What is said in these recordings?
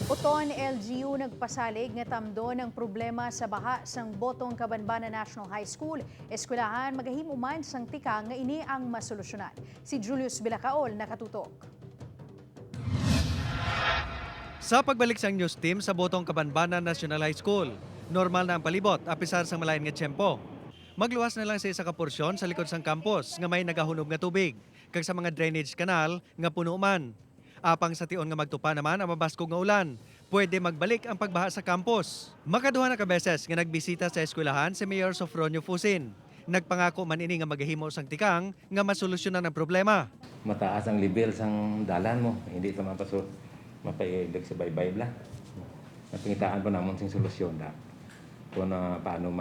Uton LGU nagpasalig nga tamdo ng problema sa baha sang Botong Cabanbana National High School. Eskwelahan magahimuman sang tika nga ini ang masolusyonan. Si Julius Bilacaol nakatutok. Sa pagbalik sang news team sa Botong Cabanbana National High School, normal na ang palibot apisar sang malayan nga tiyempo. Magluwas na lang sa isa ka porsyon sa likod sang campus nga may nagahunob nga tubig, kag sa mga drainage canal nga puno man. Apang sa tion nga magtupa naman ang mabaskog nga ulan, pwede magbalik ang pagbaha sa campus. Makaduha na ka beses nga nagbisita sa eskwelahan si Mayor Sofronio Fusin. Nagpangako man ini nga magahimo sang tikang nga masolusyonan ang problema. Mataas ang level sang dalan mo, hindi ka mapailig sa baybay bla. Napangitaan pa namon sing solusyon da. Kung paano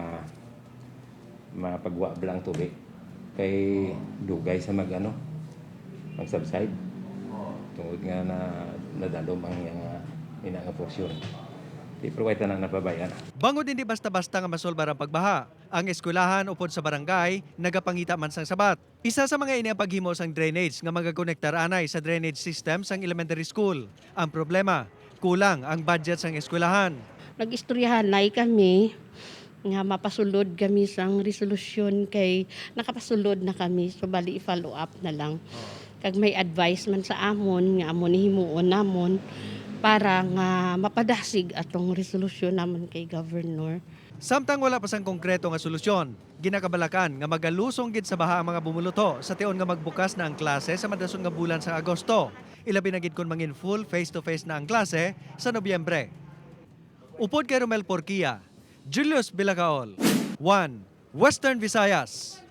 mapagwa blang tubig kay dugay sa mag-subside. Tungod nga nadalom ang ina nga porsyon. Di provide na napabayan. Bangod hindi basta-basta nga masolbar ang pagbaha. Ang eskwelahan upod sa barangay nagapangita man sang sabat. Isa sa mga ini ang paghimo sang drainage nga magakonektar anay sa drainage system sang elementary school. Ang problema, kulang ang budget sang eskwelahan. Nag-istoryahan na kami nga mapasulod kami sang resolusyon kay nakapasulod na kami so bali i-follow up na lang. Kag may advice man sa amon nga amon himuon namon para nga mapadasig atong resolusyon namon kay governor. Samtang wala pa sang konkreto nga solusyon, ginakabalakan nga magalusong gid sa baha ang mga bumuluto sa tion nga magbukas na ang klase sa madason nga bulan sa Agosto. Ilabi na gid kun mangin full face-to-face na ang klase sa Nobyembre. Upod kay Romel Porquia, Julius Bilacaol, 1 Western Visayas.